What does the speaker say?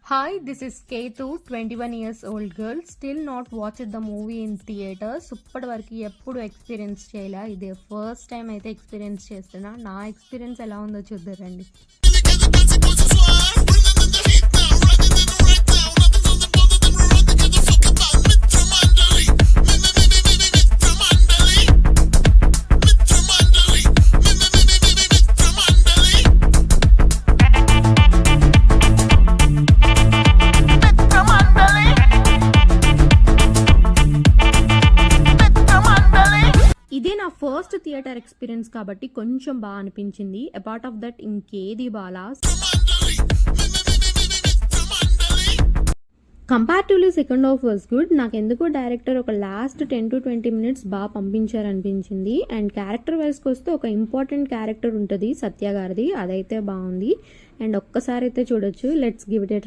Hi, this is Ketu, 21 years old girl. Still not watched the movie in theaters. ఇప్పటి వరకు ఎప్పుడు experience చేయలే. ఇదే ఫస్ట్ టైం అయితే ఎక్స్పీరియన్స్ చేస్తున్నా. నా ఎక్స్పీరియన్స్ ఎలా ఉందో చూద్దారండి. ఇదే నా ఫస్ట్ థియేటర్ ఎక్స్పీరియన్స్ కాబట్టి కొంచెం బాగా అనిపించింది. అపార్ట్ ఆఫ్ దట్ ఇంకేది Bala. Comparatively second half was good. నాకు ఎందుకో డైరెక్టర్ ఒక లాస్ట్ 10 to 20 minutes బాగా పంపించారనిపించింది. అండ్ క్యారెక్టర్ వైజ్కి వస్తే ఒక ఇంపార్టెంట్ క్యారెక్టర్ ఉంటుంది సత్య గారిది, అదైతే బాగుంది. అండ్ ఒక్కసారి అయితే చూడొచ్చు. Let's give it